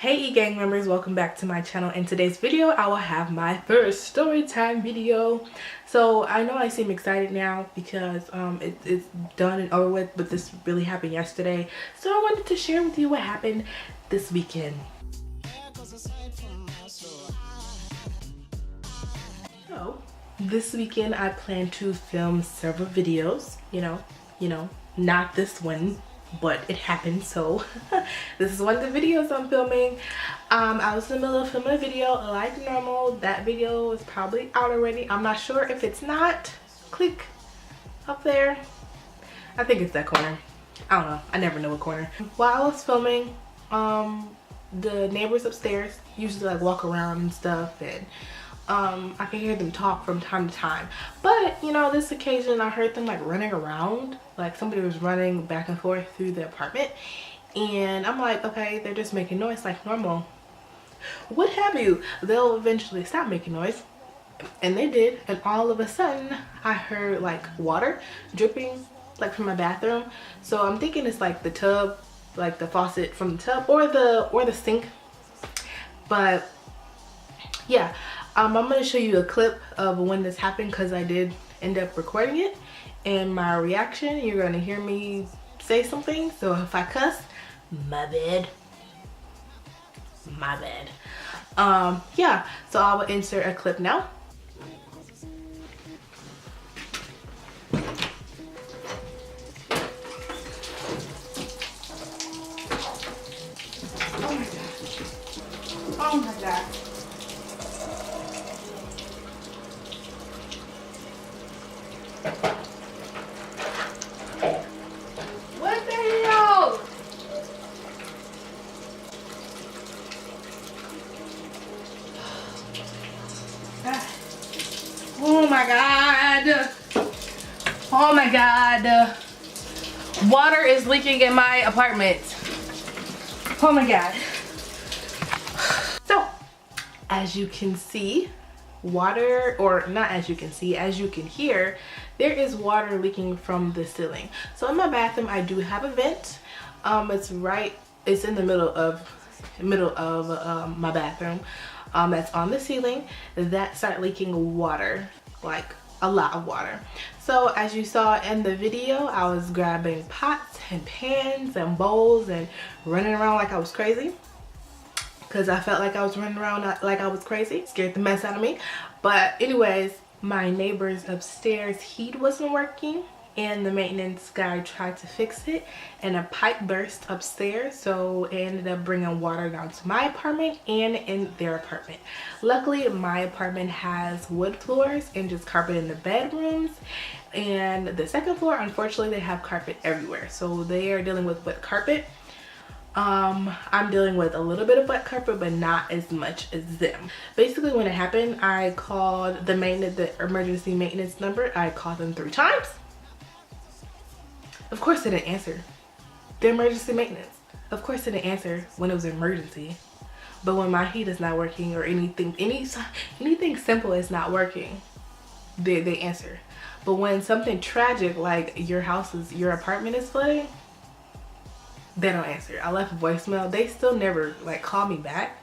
Hey gang members, welcome back to my channel. In today's video I will have my first story time video. So I know I seem excited now because it's done and over with, but this really happened yesterday, so I wanted to share with you what happened this weekend. So this weekend I plan to film several videos, you know, not this one, but it happened. So this is one of the videos I'm filming. I was in the middle of filming a video like normal. That video is probably out already. I'm not sure. If it's not, click up there. I think it's that corner. I don't know, I never know what corner. While I was filming, the neighbors upstairs usually like walk around and stuff, and I can hear them talk from time to time. But you know, this occasion I heard them like running around, like somebody was running back and forth through the apartment, and I'm like, okay, they're just making noise like normal, what have you. They'll eventually stop making noise, and they did. And all of a sudden I heard like water dripping like from my bathroom. So I'm thinking it's like the tub, like the faucet from the tub, or the sink. But yeah, I'm gonna show you a clip of when this happened because I did end up recording it, and my reaction, you're gonna hear me say something. So if I cuss, my bad. Yeah, so I will insert a clip now. Oh my god. Oh my god. What the hell? Oh my god. Oh my god. Water is leaking in my apartment. Oh my god. So, as you can see, water, or not as you can see, as you can hear, there is water leaking from the ceiling. So in my bathroom I do have a vent. It's in the middle of my bathroom. That's on the ceiling. That started leaking water, like a lot of water. So as you saw in the video, I was grabbing pots and pans and bowls and running around like I was crazy, because I felt like I was running around like I was crazy. Scared the mess out of me. But anyways, my neighbor's upstairs heat wasn't working, and the maintenance guy tried to fix it, and a pipe burst upstairs, so it ended up bringing water down to my apartment and in their apartment. Luckily my apartment has wood floors and just carpet in the bedrooms, and the second floor, unfortunately, they have carpet everywhere, so they are dealing with wet carpet. I'm dealing with a little bit of wet carpet, but not as much as them. Basically, when it happened, I called the emergency maintenance number. I called them 3 times. Of course they didn't answer. The emergency maintenance, of course they didn't answer when it was an emergency. But when my heat is not working, or anything simple is not working, they answer. But when something tragic like your apartment is flooding, they don't answer. I left a voicemail. They still never like call me back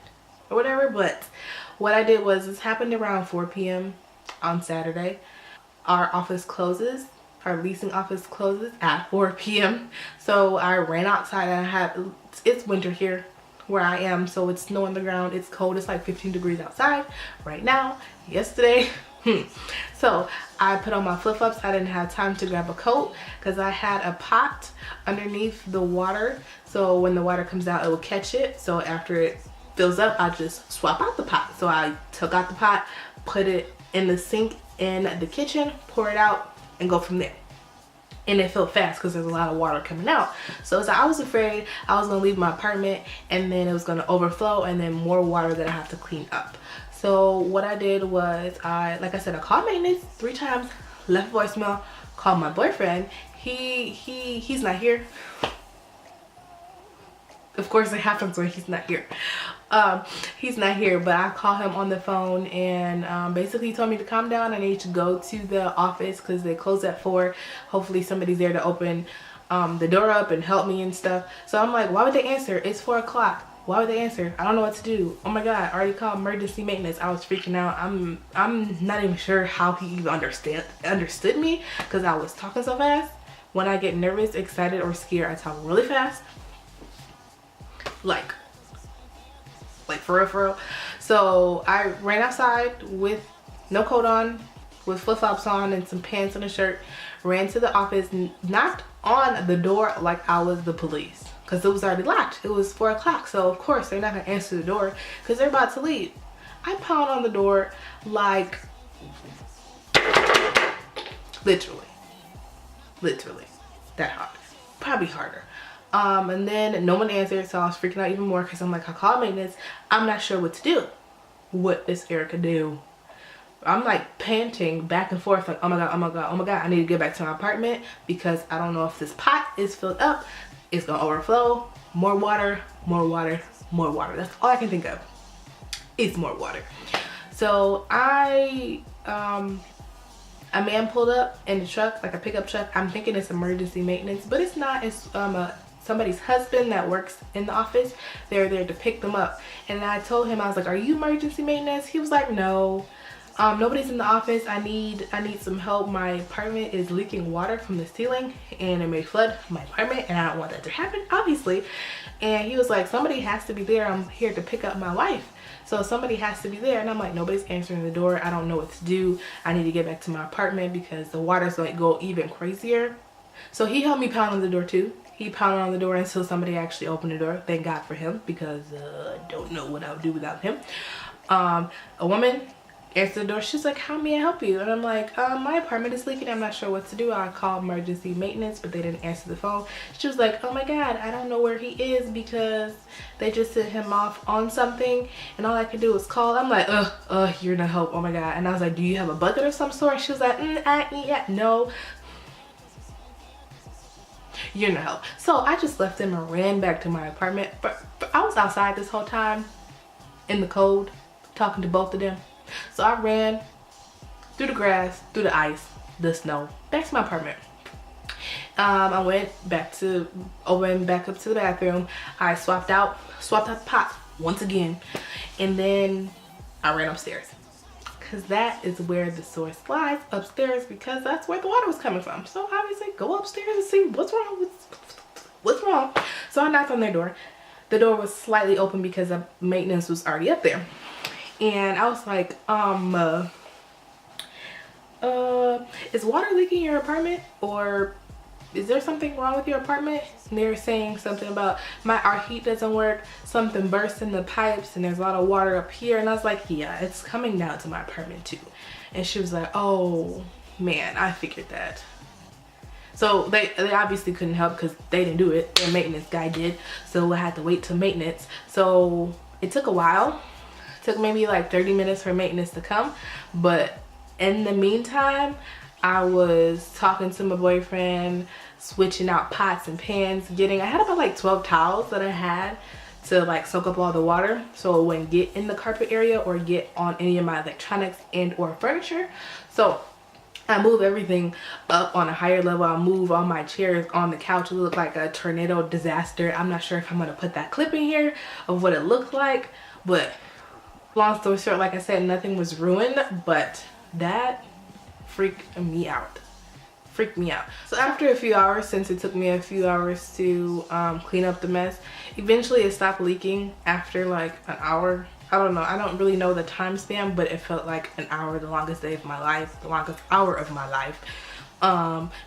or whatever. But what I did was, this happened around 4 p.m. on Saturday. Our office closes. Our leasing office closes at 4 p.m. So I ran outside, and it's winter here where I am, so it's snow on the ground. It's cold. It's like 15 degrees outside right now. Yesterday. So I put on my flip-flops. I didn't have time to grab a coat because I had a pot underneath the water, so when the water comes out it will catch it. So after it fills up, I just swap out the pot. So I took out the pot, put it in the sink in the kitchen, pour it out, and go from there. And it filled fast because there's a lot of water coming out. So I was afraid I was gonna leave my apartment and then it was gonna overflow, and then more water that I have to clean up. So what I did was, like I said, I called maintenance 3 times, left voicemail, called my boyfriend. He's not here. Of course it happens when he's not here. He's not here, but I called him on the phone, and basically he told me to calm down. I need to go to the office because they close at 4. Hopefully somebody's there to open the door up and help me and stuff. So I'm like, why would they answer? It's 4 o'clock. Why would they answer? I don't know what to do. Oh my God, I already called emergency maintenance. I was freaking out. I'm not even sure how he even understood me because I was talking so fast. When I get nervous, excited, or scared, I talk really fast. Like for real, for real. So I ran outside with no coat on, with flip-flops on and some pants and a shirt, ran to the office, knocked on the door like I was the police because it was already locked. It was 4 o'clock, so of course they're not gonna answer the door because they're about to leave. I pound on the door like literally that hard, probably harder. And then no one answered, so I was freaking out even more because I'm like, I called maintenance. I'm not sure what to do. What does Erica do? I'm like panting back and forth like, oh my God, oh my God, oh my God. I need to get back to my apartment because I don't know if this pot is filled up. It's gonna overflow. More water, more water, more water. That's all I can think of. It's more water. So a man pulled up in the truck, like a pickup truck. I'm thinking it's emergency maintenance, but it's not. It's somebody's husband that works in the office. They're there to pick them up. And I told him, I was like, are you emergency maintenance? He was like, no. Nobody's in the office. I need some help. My apartment is leaking water from the ceiling and it may flood my apartment and I don't want that to happen, obviously. And he was like, somebody has to be there. I'm here to pick up my wife. So somebody has to be there. And I'm like, nobody's answering the door. I don't know what to do. I need to get back to my apartment because the water's going to go even crazier. So he helped me pound on the door too. He pounded on the door until somebody actually opened the door. Thank God for him because I don't know what I would do without him. A woman answered the door. She's like, how may I help you? And I'm like, my apartment is leaking. I'm not sure what to do. I called emergency maintenance, but they didn't answer the phone. She was like, oh my God, I don't know where he is because they just sent him off on something and all I can do is call. I'm like, you're no help. Oh my God. And I was like, do you have a bucket of some sort? She was like, yeah, no. You're no help. So I just left them and ran back to my apartment. But I was outside this whole time in the cold talking to both of them. So I ran through the grass, through the ice, the snow, back to my apartment. I went back up to the bathroom. I swapped out the pot once again, and then I ran upstairs because that is where the source lies, upstairs, because that's where the water was coming from. So obviously go upstairs and see what's wrong. So I knocked on their door. The door was slightly open because the maintenance was already up there. And I was like, is water leaking in your apartment, or is there something wrong with your apartment? And they were saying something about our heat doesn't work, something burst in the pipes and there's a lot of water up here. And I was like, yeah, it's coming down to my apartment too. And she was like, oh man, I figured that. So they obviously couldn't help because they didn't do it. Their maintenance guy did. So I had to wait till maintenance. So it took a while. It took maybe like 30 minutes for maintenance to come. But in the meantime, I was talking to my boyfriend, switching out pots and pans, I had about like 12 towels that I had to like soak up all the water so it wouldn't get in the carpet area or get on any of my electronics and or furniture. So I move everything up on a higher level. I move all my chairs on the couch. It looked like a tornado disaster. I'm not sure if I'm gonna put that clip in here of what it looked like, but long story short, like I said, nothing was ruined, but that freaked me out. So after a few hours, since it took me a few hours to clean up the mess, eventually it stopped leaking after like an hour. I don't know, I don't really know the time span, but it felt like an hour, the longest day of my life, the longest hour of my life.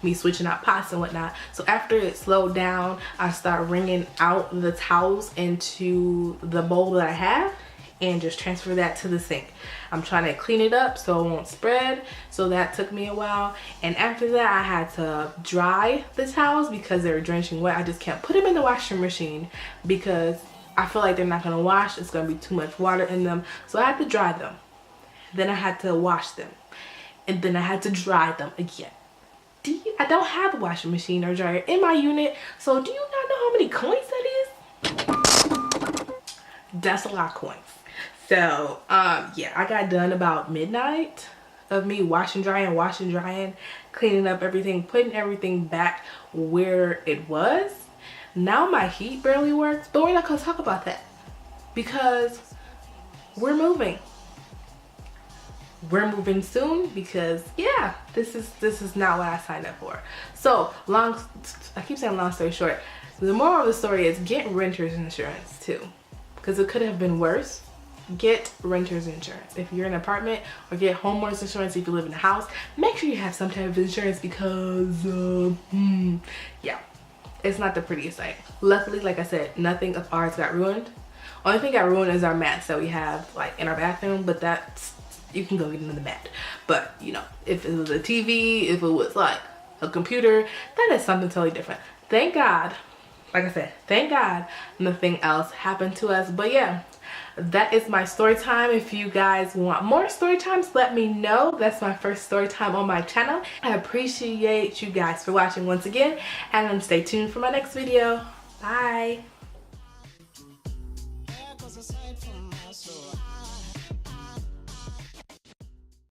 Me switching out pots and whatnot. So after it slowed down, I started wringing out the towels into the bowl that I have and just transfer that to the sink. I'm trying to clean it up so it won't spread. So that took me a while. And after that, I had to dry the towels because they were drenching wet. I just can't put them in the washing machine because I feel like they're not gonna wash. It's gonna be too much water in them. So I had to dry them. Then I had to wash them. And then I had to dry them again. I don't have a washing machine or dryer in my unit. So do you not know how many coins that is? That's a lot of coins. So yeah, I got done about midnight of me washing, drying, cleaning up everything, putting everything back where it was. Now my heat barely works, but we're not gonna talk about that. because we're moving. We're moving soon because yeah, this is not what I signed up for. So I keep saying long story short, the moral of the story is get renter's insurance too, because it could have been worse. Get renter's insurance if you're in an apartment, or get homeowner's insurance if you live in a house. Make sure you have some type of insurance because yeah, it's not the prettiest sight. Luckily, like I said, nothing of ours got ruined. Only thing got ruined is our mats that we have like in our bathroom, but that's, you can go get another mat. But you know, if it was a TV, if it was like a computer, that is something totally different. Thank God, like I said, thank God nothing else happened to us. But yeah, that is my story time. If you guys want more story times, let me know. That's my first story time on my channel. I appreciate you guys for watching once again, and stay tuned for my next video. Bye.